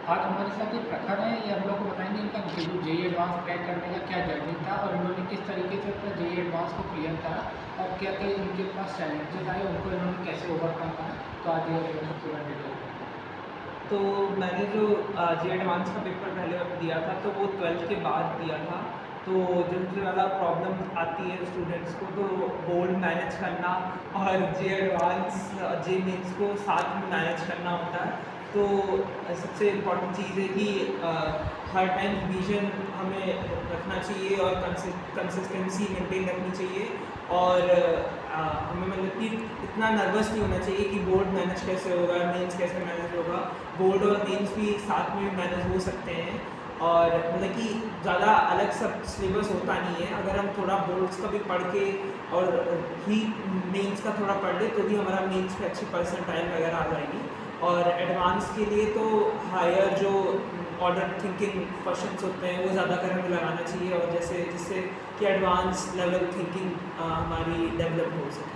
आज हमारे साथ एक प्रखर है, ये हम लोग को बताएंगे इनका जेईई एडवांस क्रैक करने का क्या जर्नी था और इन्होंने किस तरीके से अपना जेईई एडवांस को क्लियर करा और क्या क्या इनके पास चैलेंजेस आए उनको इन्होंने कैसे ओवरकम करा। तो आज ये पूरा डिटेल। तो मैंने जो जे एडवांस का पेपर पहले दिया था तो वो 12th के बाद दिया था। तो जो सबसे ज़्यादा प्रॉब्लम आती है स्टूडेंट्स को तो बोर्ड मैनेज करना और जे एडवांस जे मेंस को साथ में मैनेज करना होता है। तो सबसे इम्पॉर्टेंट चीज़ है कि हर टाइम विजन हमें रखना चाहिए और कंसिस्टेंसी मेंटेन रखनी चाहिए और हमें मतलब कि इतना नर्वस नहीं होना चाहिए कि बोर्ड मैनेज कैसे होगा, मेंस कैसे मैनेज होगा। बोर्ड और मेंस भी साथ में मैनेज हो सकते हैं और मतलब कि ज़्यादा अलग सब सिलेबस होता नहीं है। अगर हम थोड़ा बोर्ड्स का भी पढ़ के और ही मेंस का थोड़ा पढ़ ले तो भी हमारा मेंस पे अच्छी परसेंटाइल वगैरह आ जाएगी। और एडवांस के लिए तो हायर जो ऑर्डर थिंकिंग क्वेश्चंस होते हैं वो ज़्यादा कर हमें लगाना चाहिए और जैसे जिससे कि एडवांस लेवल थिंकिंग हमारी डेवलप हो सके।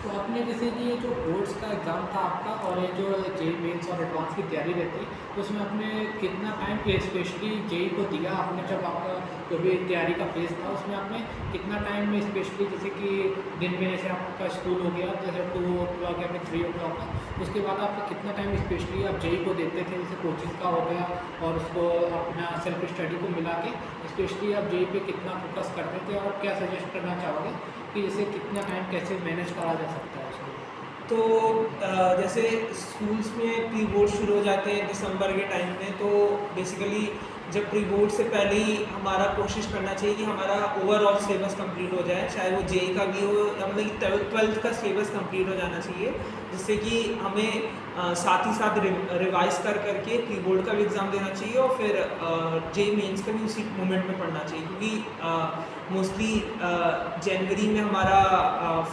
तो आपने जैसे कि ये जो बोर्ड्स का एग्ज़ाम था आपका और ये जो जेई मेंस और एडवांस की तैयारी रहती है तो उसमें आपने कितना टाइम स्पेशली जेई को दिया? आपने जब आपका जो भी तैयारी का फेज़ था उसमें आपने कितना टाइम में स्पेशली जैसे कि दिन में जैसे आपका स्कूल हो गया जैसे 2 o'clock या फिर 3 o'clock का, उसके बाद आपका कितना टाइम स्पेशली आप जेई को देते थे जैसे कोचिंग का हो गया और उसको अपना सेल्फ स्टडी को मिला के स्पेशली आप जेई पे कितना फोकस करते थे और क्या सजेस्ट करना चाहोगे कि जैसे कितना टाइम कैसे मैनेज करा जा सकता है उसमें? तो जैसे स्कूल्स में प्री बोर्ड शुरू हो जाते हैं दिसंबर के टाइम में, तो बेसिकली जब प्री बोर्ड से पहले ही हमारा कोशिश करना चाहिए कि हमारा ओवरऑल सिलेबस कंप्लीट हो जाए, चाहे वो जेई का भी हो या मतलब कि 12th का सिलेबस कंप्लीट हो जाना चाहिए, जिससे कि हमें साथ ही साथ रिवाइज कर करके प्री बोर्ड का भी एग्ज़ाम देना चाहिए और फिर जेई मेंस का भी उसी मोमेंट में पढ़ना चाहिए। क्योंकि मोस्टली जनवरी में हमारा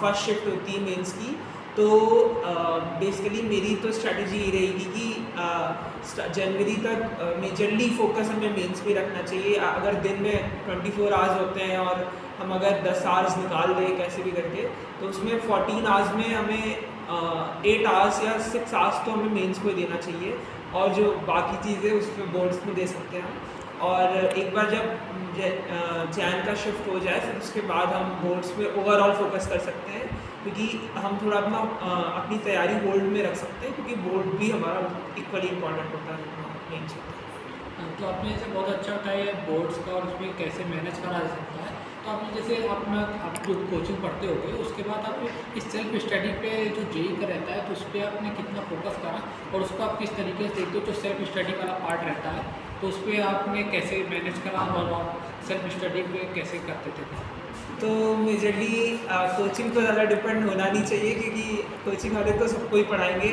फर्स्ट शिफ्ट होती है मेंस की। तो बेसिकली मेरी तो स्ट्रैटेजी ये रहेगी कि जनवरी तक मेजरली फोकस हमें मेंस पे रखना चाहिए। अगर दिन में 24 आवर्स होते हैं और हम अगर 10 आवर्स निकाल दें कैसे भी करके, तो उसमें 14 आवर्स में हमें 8 आवर्स या 6 आवर्स तो हमें मेंस को देना चाहिए और जो बाकी चीज़ें उस पर बोर्ड्स में दे सकते हैं हम। और एक बार जब जैन का शिफ्ट हो जाए फिर उसके बाद हम बोर्ड्स पे ओवरऑल फोकस कर सकते हैं, क्योंकि हम थोड़ा अपनी तैयारी होल्ड में रख सकते हैं, क्योंकि बोर्ड भी हमारा इक्वली इम्पॉर्टेंट होता है मेंस होता है। तो आपने जैसे बहुत अच्छा बताया बोर्ड्स का और उसमें कैसे मैनेज करा जा सकता है। तो आपने जैसे अपना आप जो कोचिंग पढ़ते होगे उसके बाद आप इस सेल्फ स्टडी पे जो जेईई का रहता है तो उस पर आपने कितना फोकस करा और उसको आप किस तरीके से देखते हो? जो सेल्फ स्टडी वाला पार्ट रहता है तो उस पर आपने कैसे मैनेज करा और आप सेल्फ स्टडी पे कैसे करते थे? तो मेजरली कोचिंग पर ज़्यादा डिपेंड होना नहीं चाहिए, क्योंकि कोचिंग वाले तो सबको ही पढ़ाएंगे।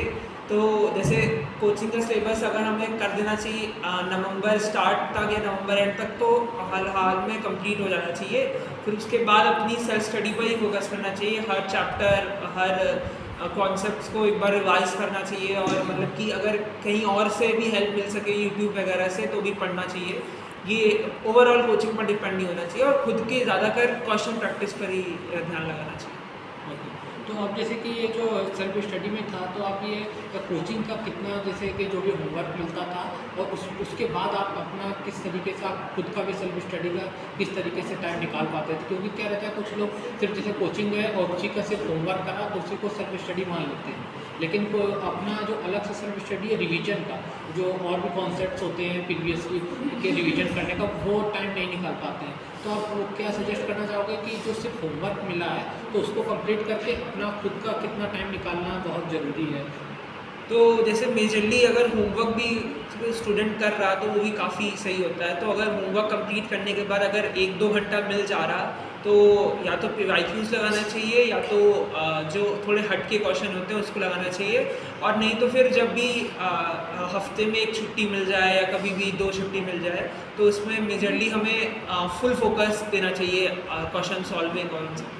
तो जैसे कोचिंग का सिलेबस अगर हमें कर देना चाहिए नवंबर स्टार्ट तक या नवंबर एंड तक, तो हाल में कंप्लीट हो जाना चाहिए। फिर उसके बाद अपनी सेल्फ स्टडी पर ही फोकस करना चाहिए। हर चैप्टर हर कॉन्सेप्ट्स को एक बार रिवाइज करना चाहिए और मतलब कि अगर कहीं और से भी हेल्प मिल सके यूट्यूब वगैरह से तो भी पढ़ना चाहिए। ये ओवरऑल कोचिंग पर डिपेंड नहीं होना चाहिए और खुद के ज़्यादातर क्वेश्चन प्रैक्टिस पर ही ध्यान लगाना चाहिए। ओके। तो आप जैसे कि ये जो सेल्फ स्टडी में था तो आप ये कोचिंग का कितना जैसे कि जो भी होमवर्क मिलता था और उसके बाद आप अपना किस तरीके से आप खुद का भी सेल्फ स्टडी का किस तरीके से टाइम निकाल पाते थे? क्योंकि क्या रहता है कुछ लोग सिर्फ जैसे कोचिंग गए और उसी का सिर्फ होमवर्क करा तो उसी को सेल्फ स्टडी मान लेते हैं, लेकिन को अपना जो अलग से सेल्फ स्टडी है रिवीजन का जो और भी कॉन्सेप्ट्स होते हैं प्रीवियसली के रिवीजन करने का वो टाइम नहीं निकाल पाते हैं। तो आप वो क्या सजेस्ट करना चाहोगे कि जो सिर्फ होमवर्क मिला है तो उसको कंप्लीट करके अपना खुद का कितना टाइम निकालना बहुत ज़रूरी है? तो जैसे मेजरली अगर होमवर्क भी स्टूडेंट कर रहा तो वो भी काफ़ी सही होता है। तो अगर होमवर्क कंप्लीट करने के बाद अगर 1-2 घंटा मिल जा रहा तो या तो वाईक्यूज़ लगाना चाहिए या तो जो थोड़े हट के क्वेश्चन होते हैं उसको लगाना चाहिए। और नहीं तो फिर जब भी हफ्ते में 1 छुट्टी मिल जाए या कभी भी 2 छुट्टी मिल जाए तो उसमें मेजरली हमें फुल फोकस देना चाहिए क्वेश्चन सॉल्विंग और इन सब।